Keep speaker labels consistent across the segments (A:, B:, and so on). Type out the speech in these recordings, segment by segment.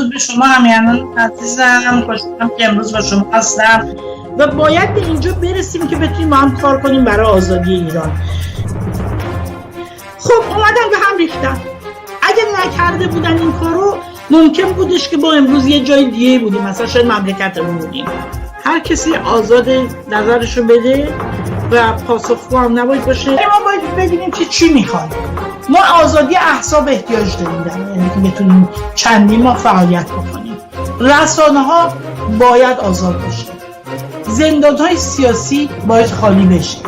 A: درود به شما همیهنان عزیزم، خوشحالم که امروز با شما هستم و باید به اینجا برسیم که بتونیم با هم کار کنیم برای آزادی ایران. خب اومدن به هم ریختن. اگه نکرده بودن این کارو ممکن بودش که با امروز یه جای دیگه بودیم، مثلا شاید مملکتمون بودیم. هر کسی آزاد نظرشو بده و پاسخگو هم نباید باشه. ما باید ببینیم که چی میخواد. ما آزادی احزاب احتیاج داریم، یعنی که بتونیم چندین ما فعالیت بکنیم. رسانه‌ها باید آزاد باشه. زندان‌های سیاسی باید خالی بشه.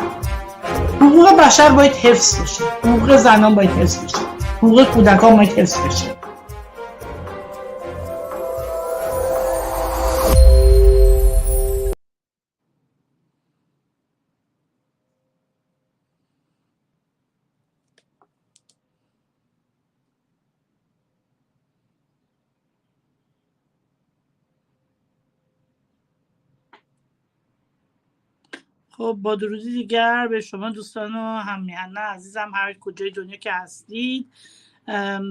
A: حقوق بشر باید حفظ بشه. حقوق زنان باید حفظ بشه. حقوق کودکان باید حفظ بشه. خب با درودی دیگر به شما دوستان و هم‌میهنان عزیزم هر کجای دنیا که هستید،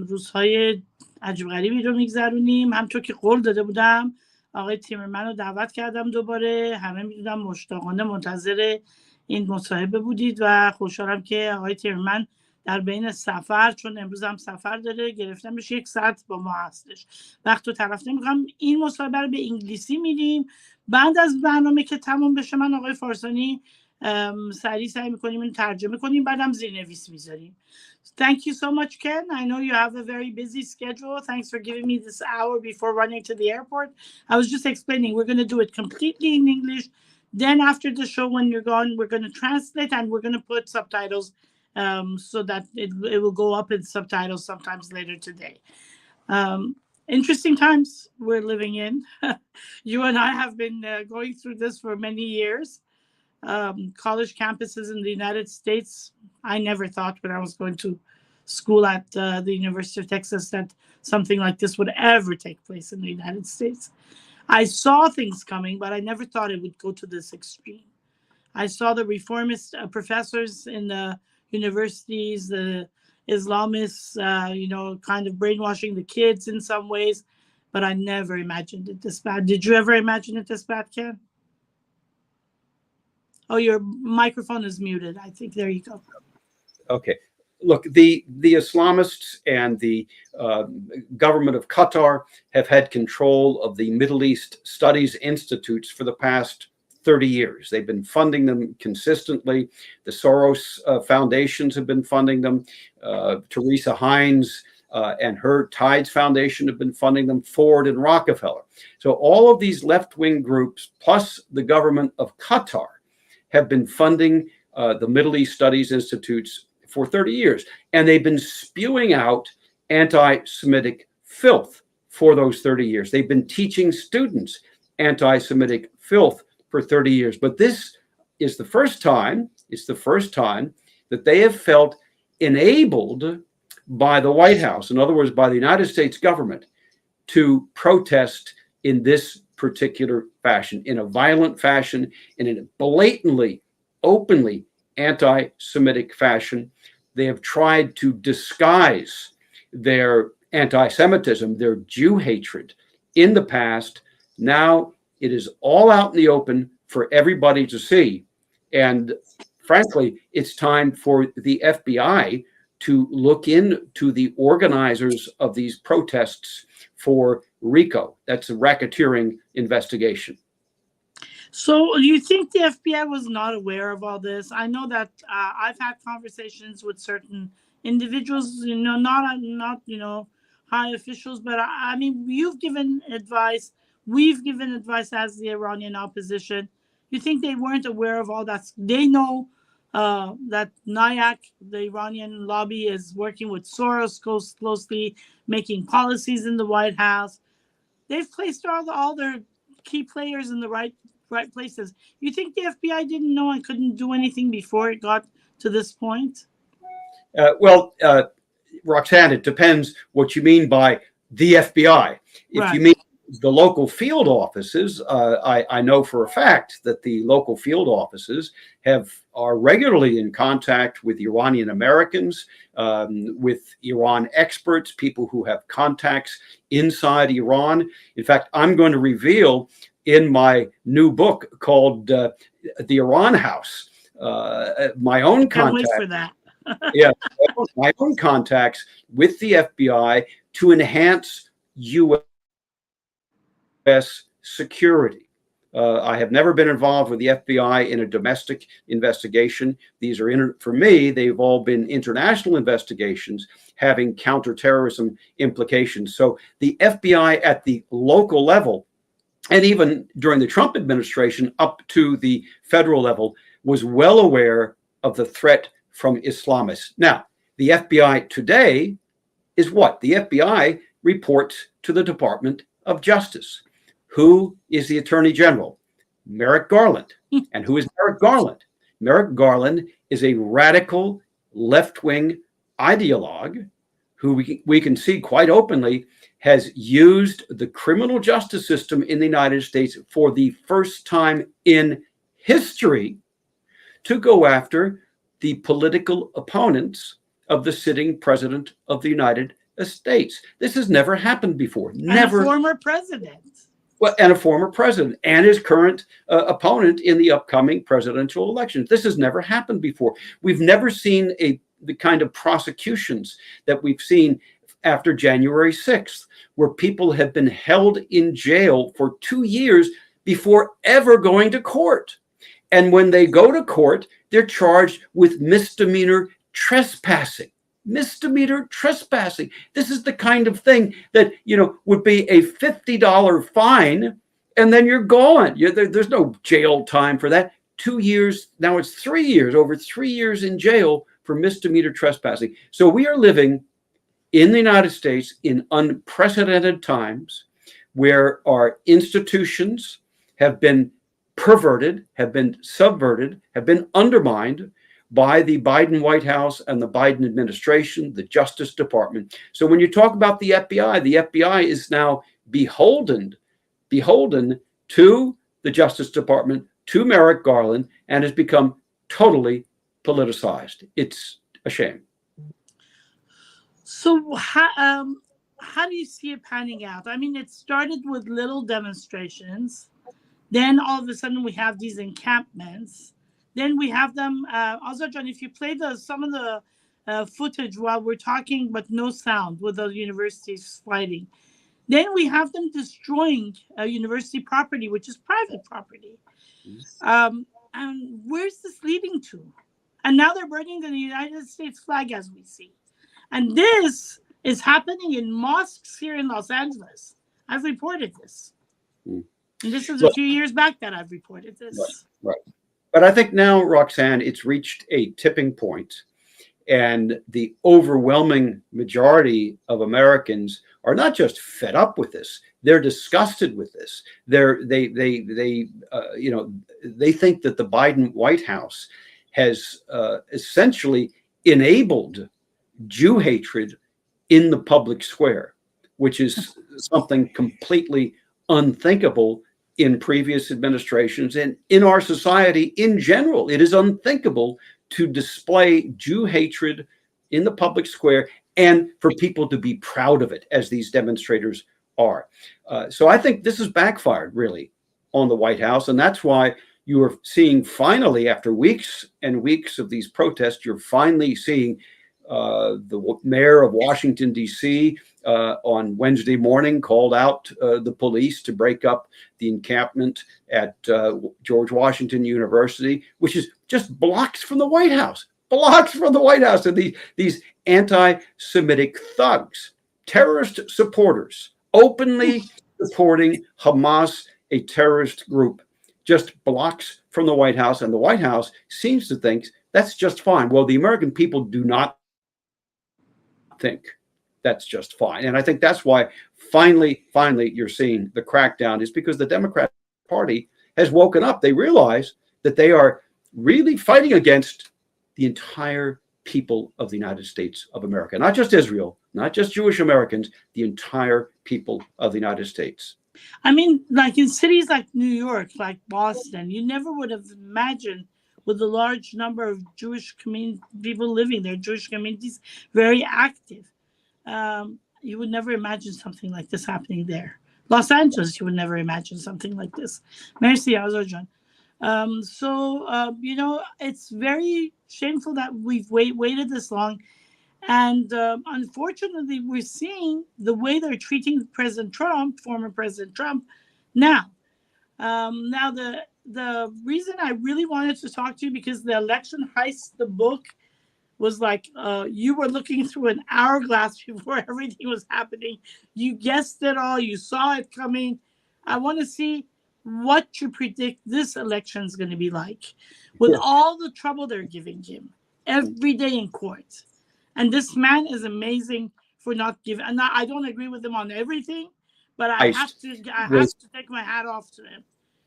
A: روزهای عجیب غریبی رو میگذرونیم. همچون که قول داده بودم آقای تیمرمن رو دعوت کردم دوباره. همه میدونم مشتاقانه منتظر این مصاحبه بودید و خوشحالم که آقای تیمرمن در بین سفر، چون امروز هم سفر داره، گرفتمش 1 ساعت با ما هستش. وقت رو تلف نمی‌کنم. این مصاحبه رو به انگلیسی میدیم. بعد از برنامه که تموم بشه من آقای فارسانی سعی میکنیم اینو ترجمه کنیم، بعدم زیرنویس میذاریم. Thank you so much, Ken. I know you have a very busy schedule. Thanks for giving me this hour before running to the airport. I was just explaining we're going to do it completely in English. Then after the show, when you're gone, we're going to translate and we're going to put subtitles so that it will go up in subtitles sometimes later today. Interesting times we're living in. You and I have been going through this for many years. College campuses in the United States, I never thought when I was going to school at the University of Texas that something like this would ever take place in the United States. I saw things coming, but I never thought it would go to this extreme. I saw the reformist professors in the universities, the Islamists, kind of brainwashing the kids in some ways, but I never imagined it this bad. Did you ever imagine it this bad, Ken? Oh, your microphone is muted. I think there you go.
B: Okay. Look, the Islamists and the government of Qatar have had control of the Middle East Studies Institutes for the past 30 years. They've been funding them consistently. The Soros foundations have been funding them. Teresa Heinz and her Tides Foundation have been funding them, Ford and Rockefeller. So all of these left-wing groups, plus the government of Qatar, have been funding the Middle East Studies Institutes for 30 years. And they've been spewing out anti-Semitic filth for those 30 years. They've been teaching students anti-Semitic filth for 30 years. But this is the first time that they have felt enabled by the White House, in other words, by the United States government, to protest in this particular fashion, in a violent fashion, in a blatantly, openly anti-Semitic fashion. They have tried to disguise their anti-Semitism, their Jew hatred in the past. Now it is all out in the open for everybody to see. And frankly, it's time for the FBI to look into the organizers of these protests for RICO. That's a racketeering investigation.
A: So you think the FBI was not aware of all this? I know that I've had conversations with certain individuals, not high officials, but I mean, you've given advice. We've given advice as the Iranian opposition. You think they weren't aware of all that? They know that NIAC, the Iranian lobby, is working with Soros closely, making policies in the White House. They've placed all their key players in the right places. You think the FBI didn't know and couldn't do anything before it got to this point?
B: Roxanne, it depends what you mean by the FBI. If
A: Right.
B: you mean the local field offices, I know for a fact that the local field offices are regularly in contact with Iranian Americans, with Iran experts, people who have contacts inside Iran. In fact, I'm going to reveal in my new book called The Iran House, my own
A: Can't wait
B: contact.
A: for that.
B: Yeah, my own contacts with the FBI to enhance U.S. security. I have never been involved with the FBI in a domestic investigation. These are, for me, they've all been international investigations having counterterrorism implications. So the FBI at the local level, and even during the Trump administration up to the federal level, was well aware of the threat from Islamists. Now, the FBI today is what? The FBI reports to the Department of Justice. Who is the Attorney General? Merrick Garland. And who is Merrick Garland? Merrick Garland is a radical left-wing ideologue who we can see quite openly has used the criminal justice system in the United States for the first time in history to go after the political opponents of the sitting president of the United States. This has never happened before. Never.
A: And a former president.
B: Well, and a former president and his current opponent in the upcoming presidential elections. This has never happened before. We've never seen the kind of prosecutions that we've seen after January 6th, where people have been held in jail for 2 years before ever going to court. And when they go to court, they're charged with misdemeanor trespassing. Misdemeanor trespassing. This is the kind of thing that, would be a $50 fine, and then you're gone. There's no jail time for that. 2 years, now it's 3 years, over 3 years in jail for misdemeanor trespassing. So we are living in the United States in unprecedented times where our institutions have been perverted, have been subverted, have been undermined by the Biden White House and the Biden administration, the Justice Department. So when you talk about the FBI is now beholden to the Justice Department, to Merrick Garland, and has become totally politicized. It's a shame.
A: So how do you see it panning out? I mean, it started with little demonstrations. Then all of a sudden we have these encampments. Then we have them. Also, John, if you play some of the footage while we're talking, but no sound with the universities fighting. Then we have them destroying university property, which is private property. And where's this leading to? And now they're burning the United States flag as we see. And this is happening in mosques here in Los Angeles. I've reported this. And this is a few years back that I've reported this.
B: Right. But I think now, Roxanne, it's reached a tipping point, and the overwhelming majority of Americans are not just fed up with this; they're disgusted with this. They think that the Biden White House has essentially enabled Jew hatred in the public square, which is something completely unthinkable in previous administrations and in our society in general. It is unthinkable to display Jew hatred in the public square and for people to be proud of it, as these demonstrators are. So I think this has backfired really on the White House, and that's why you are seeing finally, after weeks and weeks of these protests, you're finally seeing the mayor of Washington, D.C., on Wednesday morning called out the police to break up the encampment at George Washington University, which is just blocks from the White House. Blocks from the White House. And these anti-Semitic thugs, terrorist supporters, openly supporting Hamas, a terrorist group, just blocks from the White House. And the White House seems to think that's just fine. Well, the American people do not think that's just fine. And I think that's why finally you're seeing the crackdown, is because the Democratic Party has woken up. They realize that they are really fighting against the entire people of the United States of America, not just Israel, not just Jewish Americans, the entire people of the United States.
A: I mean, like in cities like New York, like Boston, you never would have imagined with a large number of Jewish people living there, Jewish communities, very active. You would never imagine something like this happening there. Los Angeles, you would never imagine something like this. Merci, Azojan. It's very shameful that we've waited this long. And unfortunately, we're seeing the way they're treating President Trump, former President Trump, now. Now, the reason I really wanted to talk to you, because the election heist, the book, was like you were looking through an hourglass before everything was happening. You guessed it all. You saw it coming. I want to see what you predict this election is going to be like, with all the trouble they're giving him every day in court. And this man is amazing for not giving. And I don't agree with him on everything, but I have to take my hat off to him.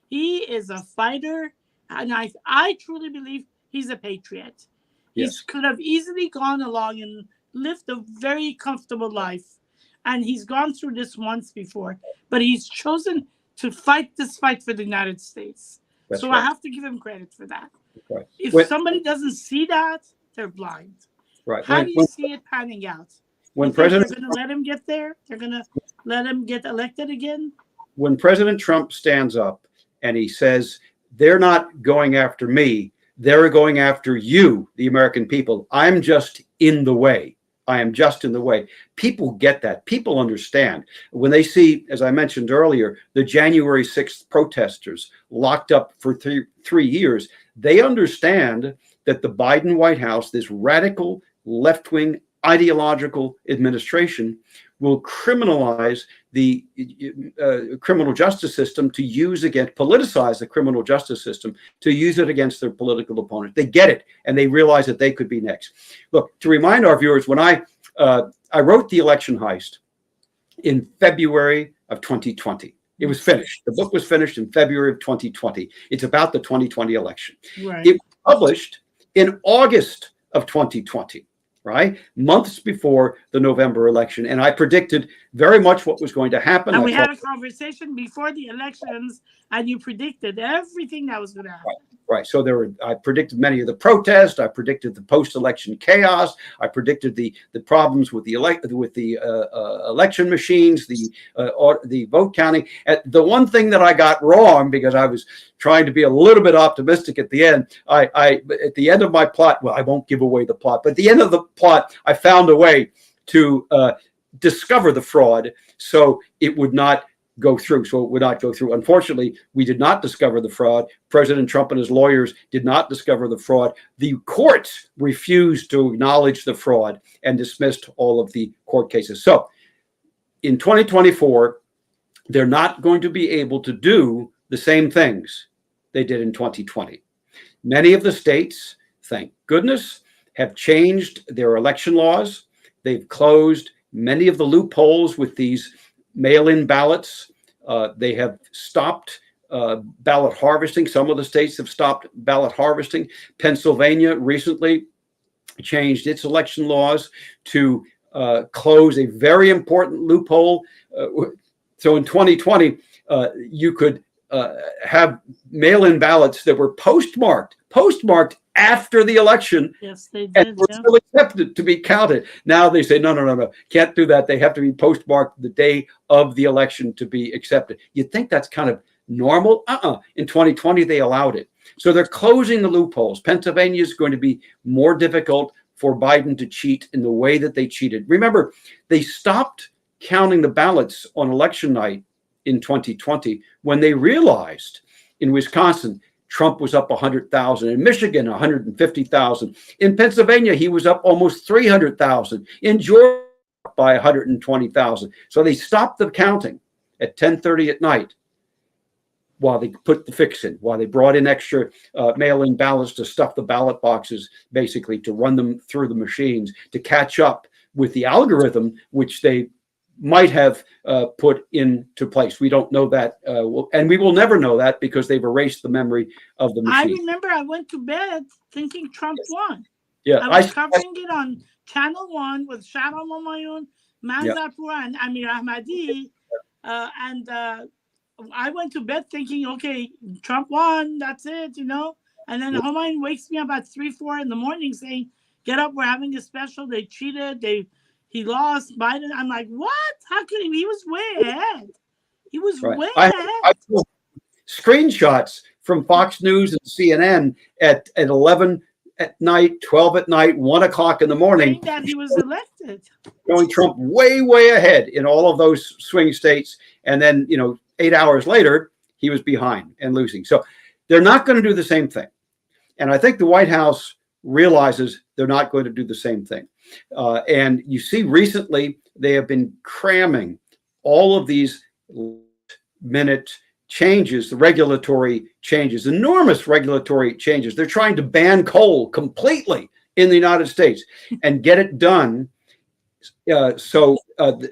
A: He is a fighter, and I truly believe he's a patriot. He could have easily gone along and lived a very comfortable life, and he's gone through this once before, but he's chosen to fight this fight for the United States. So I have to give him credit for that. Right. If somebody doesn't see that, they're blind. Right. How do you see it panning out? When President, they're going to let him get there? They're going to let him get elected again?
B: When President Trump stands up and he says, they're not going after me, they're going after you, the American people. I'm just in the way. I am just in the way. People get that. People understand. When they see, as I mentioned earlier, the January 6th protesters locked up for three years, they understand that the Biden White House, this radical left-wing ideological administration, will criminalize the criminal justice system to politicize the criminal justice system to use it against their political opponents. They get it, and they realize that they could be next. Look, to remind our viewers, when I wrote The Election Heist in February of 2020. It was finished. The book was finished in February of 2020. It's about the 2020 election. Right. It was published in August of 2020. Right? Months before the November election. And I predicted very much what was going to happen.
A: And we had a conversation before the elections, and you predicted everything that was going to happen.
B: Right. So I predicted many of the protests. I predicted the post-election chaos. I predicted the problems with the election machines, the vote counting. The one thing that I got wrong, because I was trying to be a little bit optimistic at the end, at the end of my plot, well, I won't give away the plot, but at the end of the plot, I found a way to discover the fraud so it would not go through. Unfortunately, we did not discover the fraud. President Trump and his lawyers did not discover the fraud. The courts refused to acknowledge the fraud and dismissed all of the court cases. So in 2024, they're not going to be able to do the same things they did in 2020. Many of the states, thank goodness, have changed their election laws. They've closed many of the loopholes with these mail-in ballots. They have stopped ballot harvesting. Some of the states have stopped ballot harvesting. Pennsylvania recently changed its election laws to close a very important loophole. So in 2020, you could have mail-in ballots that were postmarked after the election.
A: Yes, they did.
B: And were still accepted to be counted. Now they say, no, can't do that. They have to be postmarked the day of the election to be accepted. You'd think that's kind of normal. In 2020, they allowed it. So they're closing the loopholes. Pennsylvania is going to be more difficult for Biden to cheat in the way that they cheated. Remember, they stopped counting the ballots on election night in 2020 when they realized in Wisconsin, Trump was up 100,000. In Michigan, 150,000. In Pennsylvania, he was up almost 300,000. In Georgia, by 120,000. So they stopped the counting at 10:30 at night while they put the fix in, while they brought in extra mail-in ballots to stuff the ballot boxes, basically to run them through the machines to catch up with the algorithm, which they might have put into place. We don't know that, and we will never know that because they've erased the memory of the machine.
A: I remember I went to bed thinking Trump won.
B: Yeah,
A: I was covering it on Channel 1 with Sharon Momayun, Manzarpur, and Amir Ahmadi, and I went to bed thinking, okay, Trump won, that's it, you know. And then Hermione wakes me up at 3, 4 in the morning saying, get up, we're having a special. They cheated. He lost Biden. I'm like, what? How could he? He was way ahead. He was way ahead.
B: I screenshots from Fox News and CNN at 11 at night, 12 at night, 1 o'clock in the morning.
A: Saying that he was elected.
B: Showing Trump way, way ahead in all of those swing states. And then, 8 hours later, he was behind and losing. So they're not going to do the same thing. And I think the White House realizes they're not going to do the same thing. And you see recently, they have been cramming all of these minute changes, the regulatory changes, enormous regulatory changes. They're trying to ban coal completely in the United States and get it done. So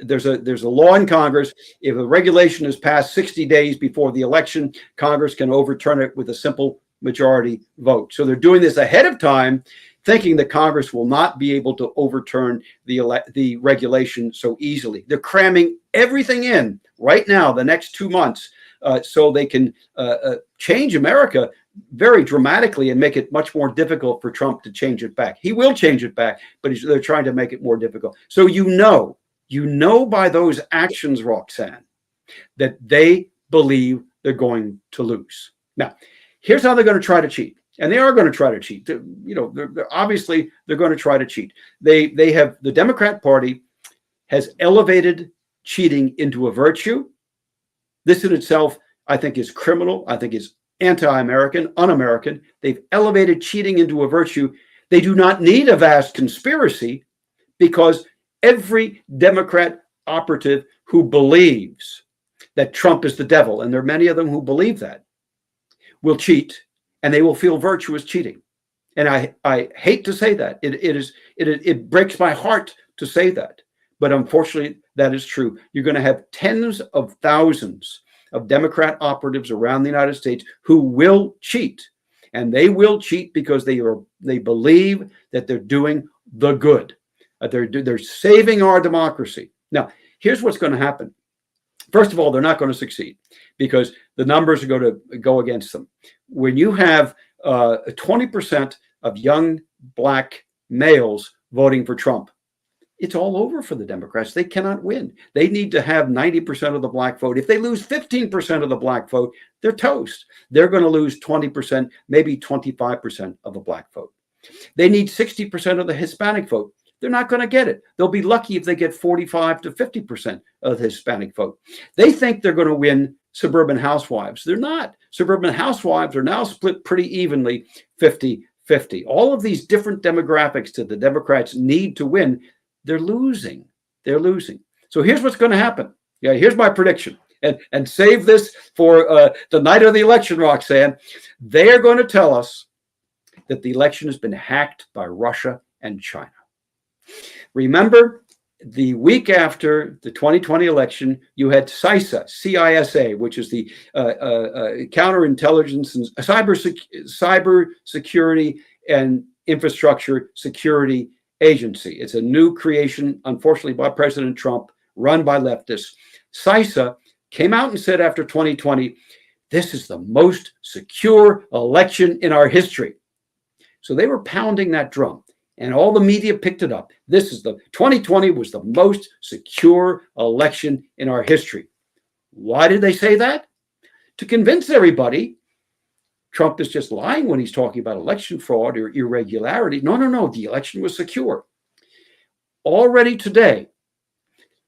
B: there's a law in Congress. If a regulation is passed 60 days before the election, Congress can overturn it with a simple majority vote. So they're doing this ahead of time, thinking that Congress will not be able to overturn the regulation so easily. They're cramming everything in right now, the next 2 months, so they can change America very dramatically and make it much more difficult for Trump to change it back. He will change it back, but they're trying to make it more difficult. So you know by those actions, Roxanne, that they believe they're going to lose. Now, here's how they're going to try to cheat. And they are going to try to cheat. They're obviously they're going to try to cheat. They have, the Democrat Party has elevated cheating into a virtue. This in itself, I think, is criminal. I think is anti-American, un-American. They've elevated cheating into a virtue. They do not need a vast conspiracy, because every Democrat operative who believes that Trump is the devil, and there are many of them who believe that, will cheat, and they will feel virtuous cheating. And I hate to say that. It breaks my heart to say that. But unfortunately, that is true. You're going to have tens of thousands of Democrat operatives around the United States who will cheat. And they will cheat because they believe that they're doing the good. They're saving our democracy. Now, here's what's going to happen. First of all, they're not going to succeed because the numbers are going to go against them. When you have 20% of young black males voting for Trump, it's all over for the Democrats. They cannot win. They need to have 90% of the black vote. If they lose 15% of the black vote, they're toast. They're going to lose 20%, maybe 25% of the black vote. They need 60% of the Hispanic vote. They're not going to get it. They'll be lucky if they get 45 to 50% of the Hispanic vote. They think they're going to win suburban housewives. They're not. Suburban housewives are now split pretty evenly, 50-50. All of these different demographics that the Democrats need to win, they're losing. They're losing. So here's what's going to happen. Yeah, here's my prediction. And save this for the night of the election, Roxanne. They are going to tell us that the election has been hacked by Russia and China. Remember, the week after the 2020 election, you had CISA, C-I-S-A, which is the counterintelligence and cyber security and infrastructure security agency. It's a new creation, unfortunately, by President Trump, run by leftists. CISA came out and said after 2020, this is the most secure election in our history. So they were pounding that drum, and all the media picked it up. 2020 was the most secure election in our history. Why did they say that? To convince everybody Trump is just lying when he's talking about election fraud or irregularity. No. The election was secure. Already today,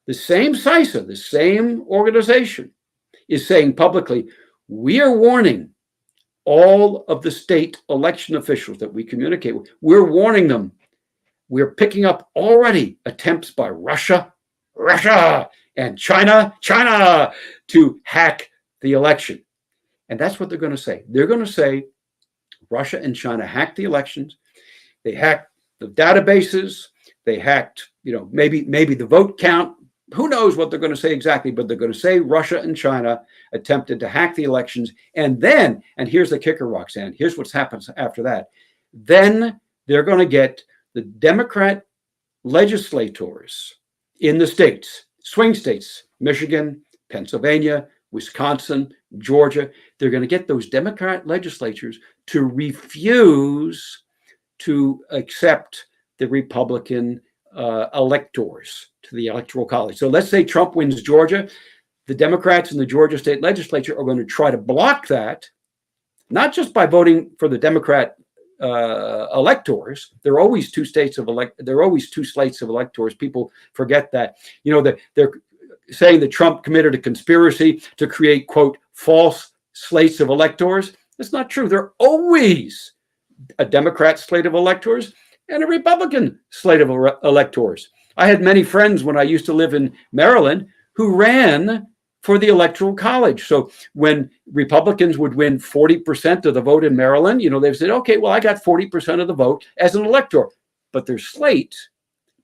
B: the same CISA, the same organization, is saying publicly, we are warning all of the state election officials that we communicate with. We're warning them. We're picking up already attempts by Russia, and China to hack the election. And that's what they're going to say. They're going to say Russia and China hacked the elections. They hacked the databases. They hacked, maybe the vote count. Who knows what they're going to say exactly, but they're going to say Russia and China attempted to hack the elections. And then, and here's the kicker, Roxanne, here's what happens after that. Then they're going to get the Democrat legislators in the states, swing states, Michigan, Pennsylvania, Wisconsin, Georgia. They're going to get those Democrat legislatures to refuse to accept the Republican electors to the Electoral College. So let's say Trump wins Georgia. The Democrats in the Georgia state legislature are going to try to block that, not just by voting for the Democrat electors. There are always two slates of electors. People forget that. You know, that they're saying that Trump committed a conspiracy to create, quote, false slates of electors. That's not true. There are always a Democrat slate of electors and a Republican slate of electors. I had many friends when I used to live in Maryland who ran for the Electoral College. So when Republicans would win 40% of the vote in Maryland, you know, they said, okay, well, I got 40% of the vote as an elector. But their slate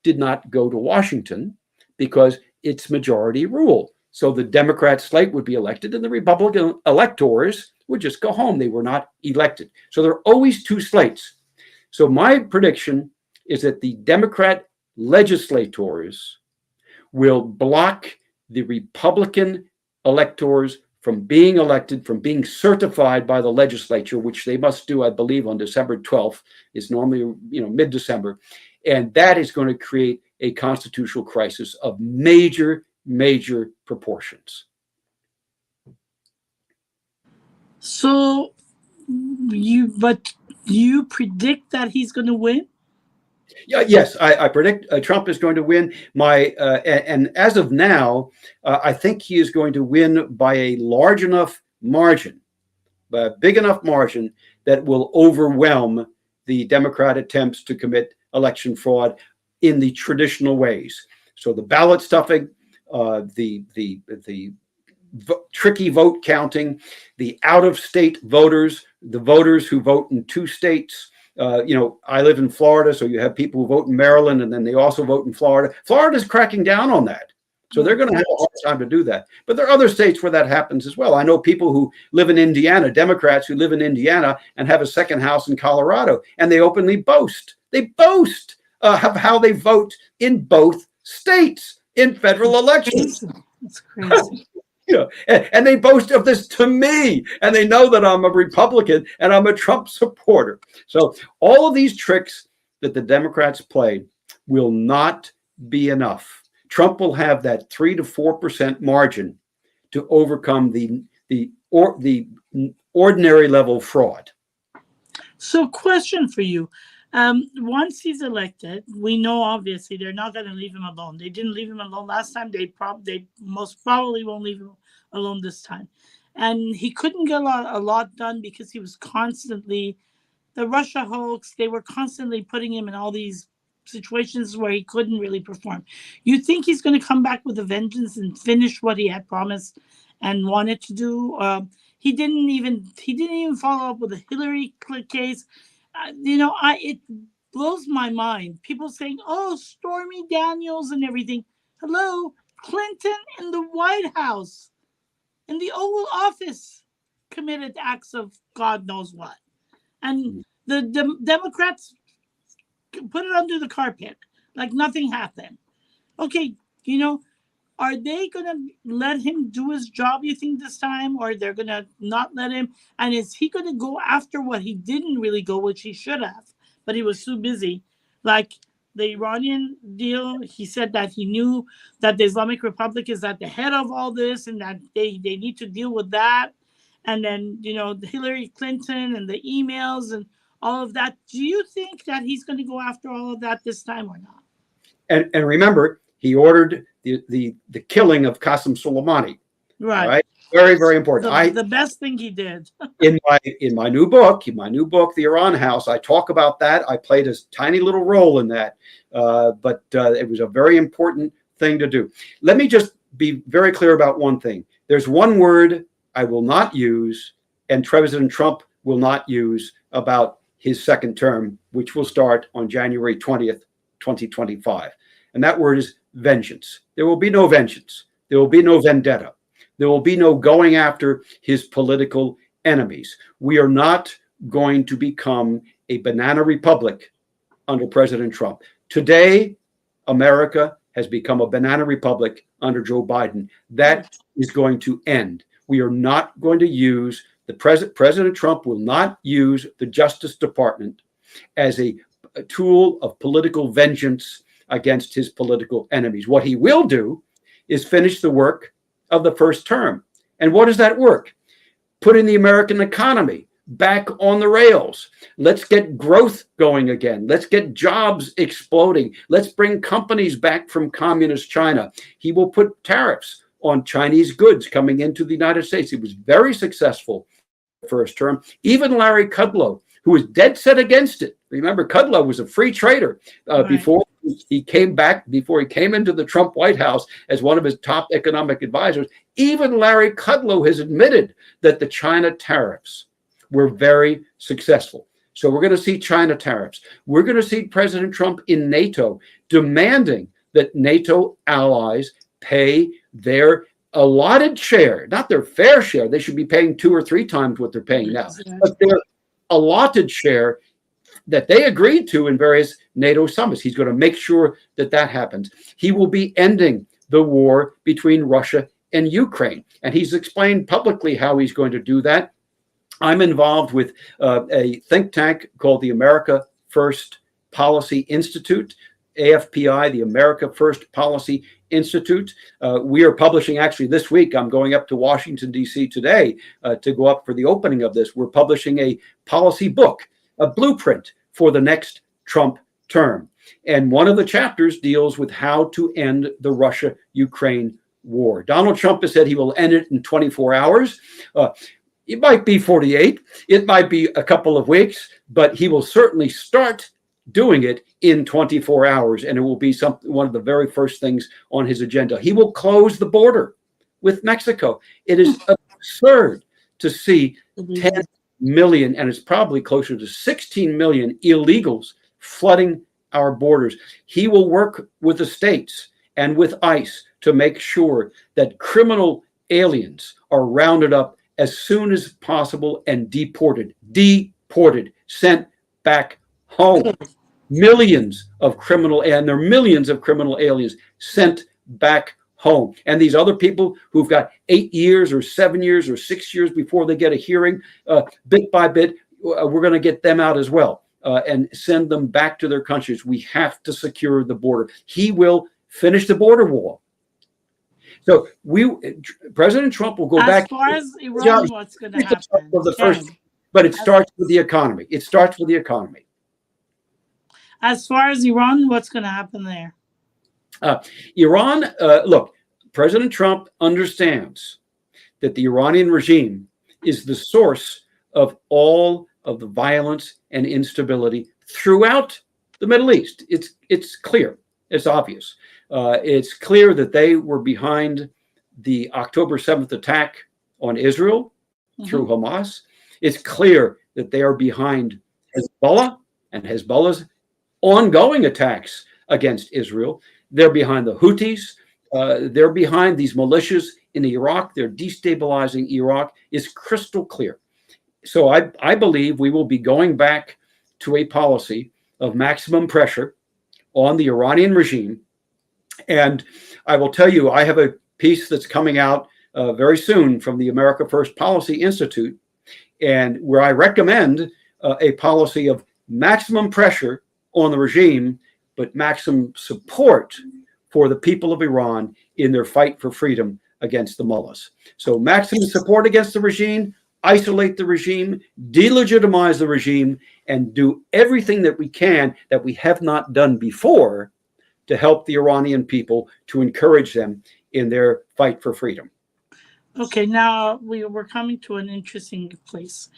B: did not go to Washington because it's majority rule. So the Democrat slate would be elected and the Republican electors would just go home. They were not elected. So there are always two slates. So my prediction is that the Democrat legislators will block the Republican electors from being elected, from being certified by the legislature, which they must do, I believe, on December 12th. It's normally, you know, mid-December. And that is going to create a constitutional crisis of major, major proportions.
A: So you predict that he's going to win?
B: Yeah, yes, I predict Trump is going to win. And as of now, I think he is going to win by a large enough margin, by a big enough margin that will overwhelm the Democrat attempts to commit election fraud in the traditional ways. So the ballot stuffing, the tricky vote counting, the out-of-state voters, the voters who vote in two states. You know, I live in Florida, so you have people who vote in Maryland, and then they also vote in Florida. Florida's cracking down on that. So they're going to have a hard time to do that. But there are other states where that happens as well. I know people who live in Indiana, Democrats who live in Indiana and have a second house in Colorado, and they openly boast. They boast of how they vote in both states in federal elections.
A: It's crazy.
B: You know, and they boast of this to me, and they know that I'm a Republican and I'm a Trump supporter. So all of these tricks that the Democrats played will not be enough. Trump will have that 3 to 4% margin to overcome the ordinary level fraud.
A: So, question for you. Once he's elected, we know obviously they're not going to leave him alone. They didn't leave him alone last time. They most probably won't leave him alone this time. And he couldn't get a lot done because he was constantly, the Russia hoax, they were constantly putting him in all these situations where he couldn't really perform. You think he's going to come back with a vengeance and finish what he had promised and wanted to do? He didn't even follow up with the Hillary case. You know, it blows my mind. People saying, "Oh, Stormy Daniels and everything." Hello, Clinton in the White House, in the Oval Office, committed acts of God knows what, and the Democrats put it under the carpet like nothing happened. Okay, you know, are they going to let him do his job, you think, this time? Or they're going to not let him? And is he going to go after what he didn't really go, which he should have, but he was too busy? Like the Iranian deal, he said that he knew that the Islamic Republic is at the head of all this and that they need to deal with that. And then, you know, Hillary Clinton and the emails and all of that. Do you think that he's going to go after all of that this time or not?
B: And remember, he ordered the killing of Qasem Soleimani.
A: Right.
B: Very, very important.
A: The best thing he did.
B: in my new book, The Iran House, I talk about that. I played a tiny little role in that, but it was a very important thing to do. Let me just be very clear about one thing. There's one word I will not use, and President Trump will not use about his second term, which will start on January 20th, 2025. And that word is vengeance. There will be no vengeance. There will be no vendetta. There will be no going after his political enemies. We are not going to become a banana republic under President Trump. Today, America has become a banana republic under Joe Biden. That is going to end. We are not going to use President Trump will not use the Justice Department as a tool of political vengeance against his political enemies. What he will do is finish the work of the first term. And what is that work? Putting the American economy back on the rails. Let's get growth going again. Let's get jobs exploding. Let's bring companies back from communist China. He will put tariffs on Chinese goods coming into the United States. He was very successful the first term. Even Larry Kudlow, who was dead set against it. Remember, Kudlow was a free trader before he came into the Trump White House as one of his top economic advisors. Even Larry Kudlow has admitted that the China tariffs were very successful. So we're going to see China tariffs. We're going to see President Trump in NATO demanding that NATO allies pay their allotted share, not their fair share. They should be paying 2 or 3 times what they're paying now, but their allotted share that they agreed to in various NATO summits. He's going to make sure that that happens. He will be ending the war between Russia and Ukraine. And he's explained publicly how he's going to do that. I'm involved with a think tank called the America First Policy Institute, AFPI, the America First Policy Institute. We are publishing, actually this week, I'm going up to Washington, D.C. today to go up for the opening of this. We're publishing a policy book, a blueprint for the next Trump term. And one of the chapters deals with how to end the Russia-Ukraine war. Donald Trump has said he will end it in 24 hours. It might be 48. It might be a couple of weeks, but he will certainly start doing it in 24 hours. And it will be one of the very first things on his agenda. He will close the border with Mexico. It is absurd to see 10 million, and it's probably closer to 16 million illegals flooding our borders. He will work with the states and with ICE to make sure that criminal aliens are rounded up as soon as possible and deported, sent back home. Millions of criminal, and there are millions of criminal aliens sent back home. And these other people who've got 8 years or 7 years or 6 years before they get a hearing, bit by bit, we're going to get them out as well and send them back to their countries. We have to secure the border. He will finish the border wall. So President Trump will go back.
A: As far as Iran, what's going to happen?
B: But it starts with the economy. It starts with the economy.
A: As far as Iran, what's going to happen there?
B: Iran, look, President Trump understands that the Iranian regime is the source of all of the violence and instability throughout the Middle East. It's clear. It's obvious. It's clear that they were behind the October 7th attack on Israel through Hamas. It's clear that they are behind Hezbollah and Hezbollah's ongoing attacks against Israel. They're behind the Houthis. They're behind these militias in Iraq. They're destabilizing Iraq. It's crystal clear. So I believe we will be going back to a policy of maximum pressure on the Iranian regime. And I will tell you, I have a piece that's coming out very soon from the America First Policy Institute, and where I recommend a policy of maximum pressure on the regime, but maximum support for the people of Iran in their fight for freedom against the mullahs. So maximum support against the regime, isolate the regime, delegitimize the regime, and do everything that we can that we have not done before to help the Iranian people, to encourage them in their fight for freedom.
A: Okay, now we're coming to an interesting place.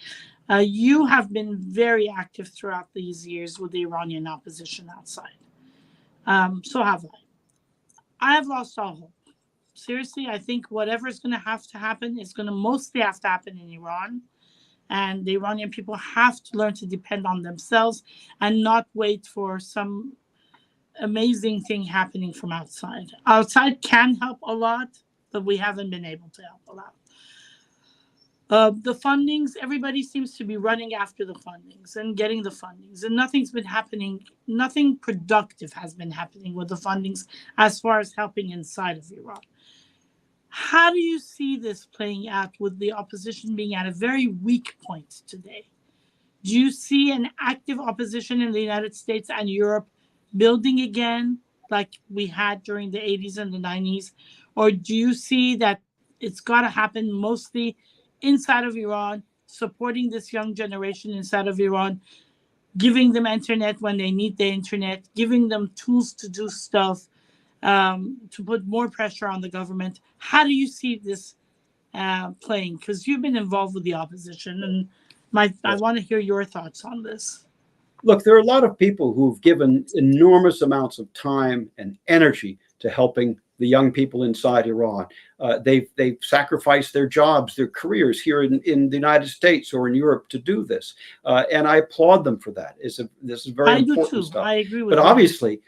A: You have been very active throughout these years with the Iranian opposition outside. So have I. I have lost all hope. Seriously, I think whatever is going to have to happen is going to mostly have to happen in Iran. And the Iranian people have to learn to depend on themselves and not wait for some amazing thing happening from outside. Outside can help a lot, but we haven't been able to help a lot. The fundings, everybody seems to be running after the fundings and getting the fundings, and nothing's been happening. Nothing productive has been happening with the fundings as far as helping inside of Iran. How do you see this playing out with the opposition being at a very weak point today? Do you see an active opposition in the United States and Europe building again like we had during the 80s and the 90s? Or do you see that it's got to happen mostly inside of Iran, supporting this young generation inside of Iran, giving them internet when they need the internet, giving them tools to do stuff, to put more pressure on the government? How do you see this playing? Because you've been involved with the opposition, and I want to hear your thoughts on this.
B: Look, there are a lot of people who've given enormous amounts of time and energy to helping the young people inside Iran. They've sacrificed their jobs, their careers here in the United States or in Europe to do this, and I applaud them for that. This is very important stuff.
A: I agree with
B: but
A: that.
B: obviously,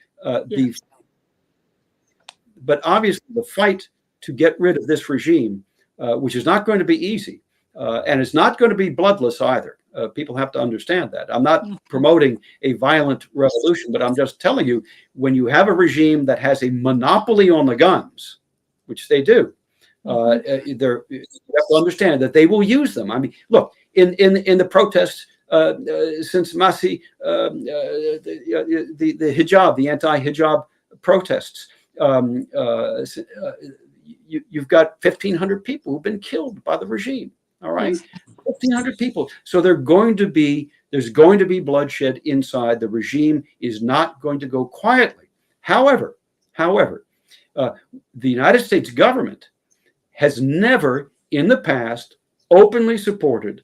B: the fight to get rid of this regime, which is not going to be easy, and it's not going to be bloodless either. People have to understand that. I'm not promoting a violent revolution, but I'm just telling you, when you have a regime that has a monopoly on the guns, which they do, you have to understand that they will use them. I mean, look, in the protests since Masih, the hijab, the anti-hijab protests, you've got 1,500 people who've been killed by the regime. All right, 1,500 people. So there's going to be bloodshed inside. The regime is not going to go quietly. However, the United States government has never in the past openly supported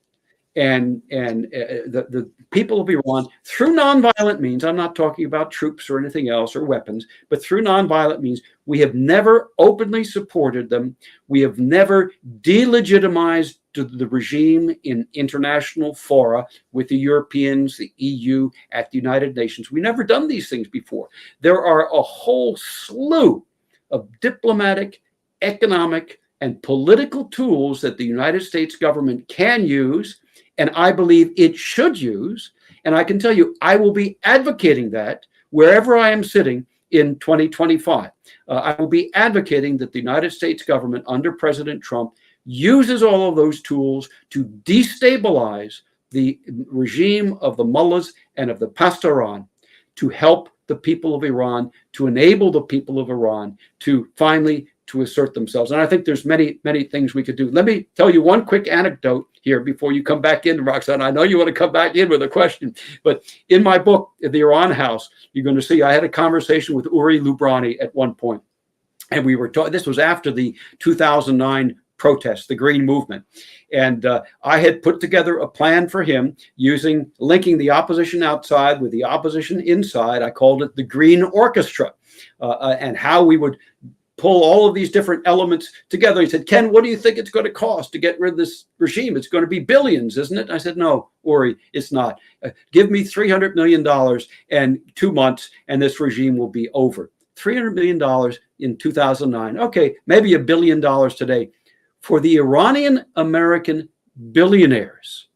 B: the people of Iran through nonviolent means. I'm not talking about troops or anything else or weapons, but through nonviolent means. We have never openly supported them. We have never delegitimized the regime in international fora with the Europeans, the EU, at the United Nations. We've never done these things before. There are a whole slew of diplomatic, economic, and political tools that the United States government can use, and I believe it should use. And I can tell you, I will be advocating that wherever I am sitting in 2025. I will be advocating that the United States government under President Trump uses all of those tools to destabilize the regime of the mullahs and of the pastoran, to help the people of Iran, to enable the people of Iran to finally to assert themselves. And I think there's many, many things we could do. Let me tell you one quick anecdote here before you come back in, Roxanne. I know you want to come back in with a question, but in my book, The Iran House, you're going to see I had a conversation with Uri Lubrani at one point. And we were talking, this was after the 2009 protests, the Green Movement. And I had put together a plan for him linking the opposition outside with the opposition inside. I called it the Green Orchestra, and how we would pull all of these different elements together. He said, Ken, what do you think it's going to cost to get rid of this regime? It's going to be billions, isn't it? I said, no, Uri, it's not. Give me $300 million and 2 months, and this regime will be over. $300 million in 2009. Okay, maybe $1 billion today. For the Iranian American billionaires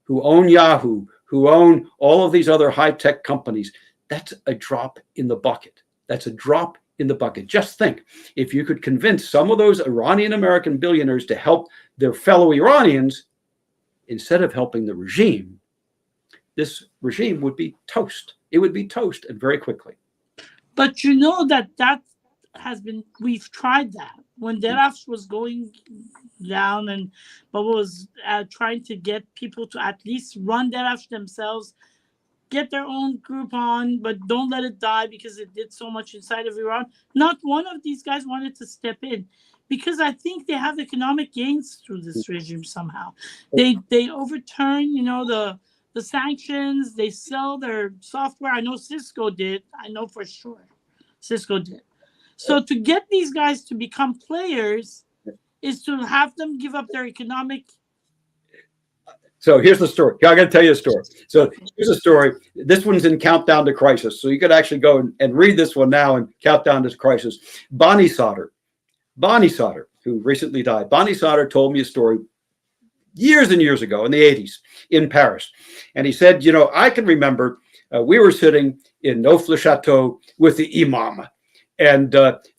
B: who own Yahoo, who own all of these other high-tech companies, that's a drop in the bucket. That's a drop in the bucket. Just think, if you could convince some of those Iranian American billionaires to help their fellow Iranians instead of helping the regime, this regime would be toast. It would be toast, and very quickly.
A: But you know that we've tried that. When Derafsh was going down and Baba was trying to get people to at least run Derafsh themselves, get their own group on, but don't let it die because it did so much inside of Iran. Not one of these guys wanted to step in because I think they have economic gains through this regime somehow. They overturn, the sanctions. They sell their software. I know Cisco did. I know for sure Cisco did. So to get these guys to become players is to have them give up their economic.
B: So here's the story. I'm going to tell you a story. So here's a story. This one's in Countdown to Crisis. So you could actually go and read this one now in Countdown to Crisis. Bonnie Sauter, who recently died. Bonnie Sauter told me a story years and years ago in the 80s in Paris. And he said, I can remember we were sitting in Neuf-le-Château with the imam. And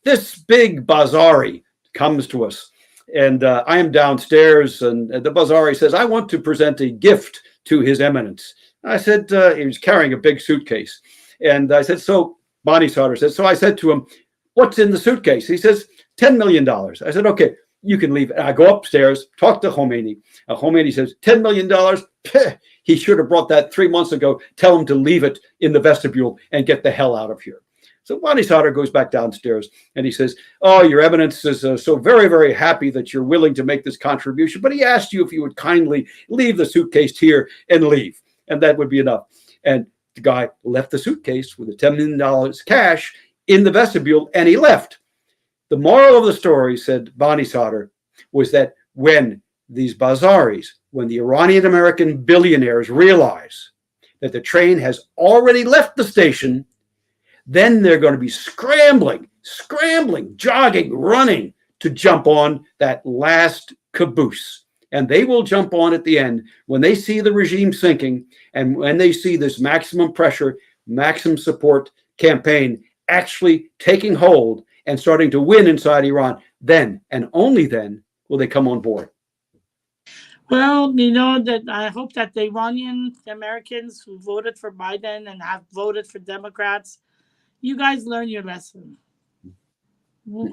B: this big Bazari comes to us. And I am downstairs, and the Bazari says, I want to present a gift to His Eminence. I said, he was carrying a big suitcase. And I said, so Bonnie Sauter said, so I said to him, what's in the suitcase? He says, $10 million. I said, okay, you can leave it. I go upstairs, talk to Khomeini. Khomeini says, $10 million? Peh, he should have brought that 3 months ago. Tell him to leave it in the vestibule and get the hell out of here. So Bonnie Sauter goes back downstairs and he says, oh, Your Eminence is so very, very happy that you're willing to make this contribution, but he asked you if you would kindly leave the suitcase here and leave, and that would be enough. And the guy left the suitcase with the $10 million cash in the vestibule, and he left. The moral of the story, said Bonnie Sauter, was that when these Bazaris, when the Iranian American billionaires realize that the train has already left the station, then they're going to be scrambling, jogging, running to jump on that last caboose. And they will jump on at the end when they see the regime sinking and when they see this maximum pressure, maximum support campaign actually taking hold and starting to win inside Iran. Then and only then will they come on board.
A: Well, you know, that I hope that the Iranian Americans who voted for Biden and have voted for Democrats, you guys learn your lesson.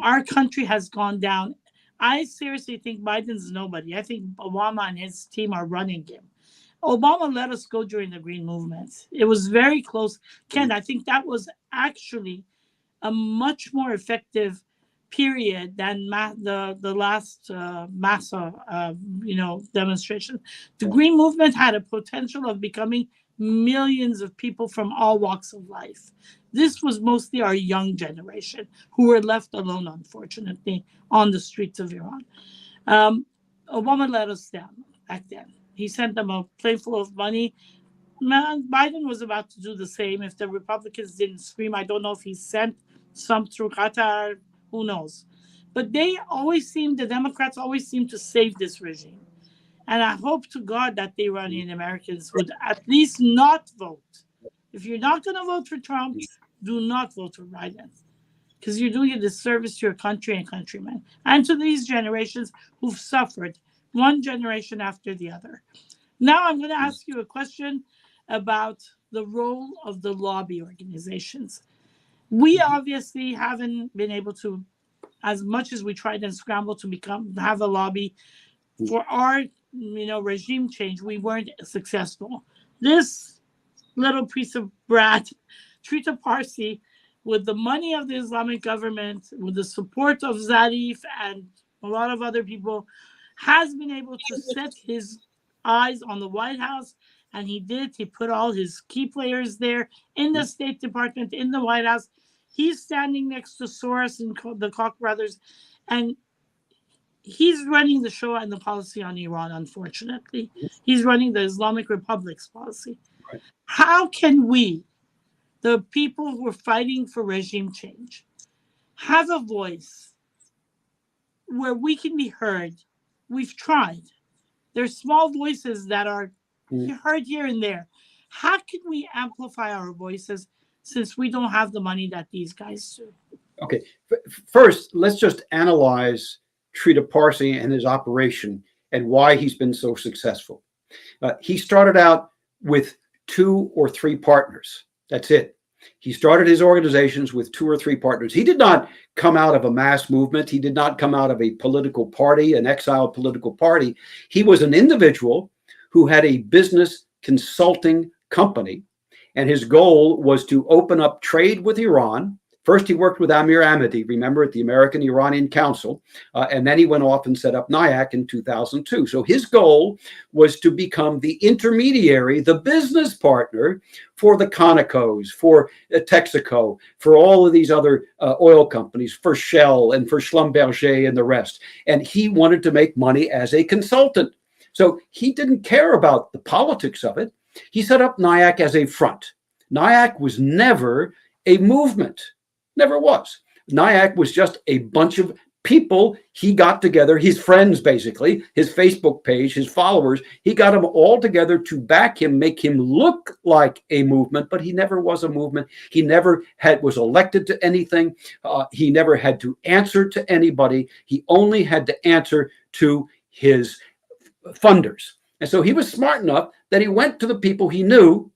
A: Our country has gone down. I seriously think Biden's nobody. I think Obama and his team are running him. Obama let us go during the Green Movement. It was very close. Ken, I think that was actually a much more effective period than the last massa, demonstration. The Green Movement had a potential of becoming millions of people from all walks of life. This was mostly our young generation who were left alone, unfortunately, on the streets of Iran. Obama let us down back then. He sent them a plane full of money. Man, Biden was about to do the same. If the Republicans didn't scream, I don't know if he sent some through Qatar, who knows. But the Democrats always seem to save this regime. And I hope to God that the Iranian Americans would at least not vote. If you're not going to vote for Trump, do not vote for Biden, because you're doing a disservice to your country and countrymen and to these generations who've suffered one generation after the other. Now I'm going to ask you a question about the role of the lobby organizations. We obviously haven't been able to, as much as we tried and scrambled to have a lobby for our regime change, we weren't successful. This little piece of brat, Trita Parsi, with the money of the Islamic government, with the support of Zarif and a lot of other people, has been able to set his eyes on the White House, and he did. He put all his key players there in the State Department, in the White House. He's standing next to Soros and the Koch brothers, and he's running the show and the policy on Iran, unfortunately. He's running the Islamic Republic's policy. Right. How can we, the people who are fighting for regime change, have a voice where we can be heard? We've tried. There's small voices that are heard here and there. How can we amplify our voices since we don't have the money that these guys do?
B: Okay. First, let's just analyze Trita Parsi and his operation and why he's been so successful. He started out with 2 or 3 partners. That's it. He started his organizations with 2 or 3 partners. He did not come out of a mass movement. He did not come out of a political party, an exiled political party. He was an individual who had a business consulting company, and his goal was to open up trade with Iran. First, he worked with Amir Ahmadi, remember, at the American-Iranian Council, and then he went off and set up NIAC in 2002. So his goal was to become the intermediary, the business partner for the Conocos, for Texaco, for all of these other oil companies, for Shell and for Schlumberger and the rest. And he wanted to make money as a consultant. So he didn't care about the politics of it. He set up NIAC as a front. NIAC was never a movement. Never was. NIAC was just a bunch of people he got together, his friends, basically, his Facebook page, his followers, he got them all together to back him, make him look like a movement, but he never was a movement. He never was elected to anything. He never had to answer to anybody. He only had to answer to his funders. And so he was smart enough that he went to the people he knew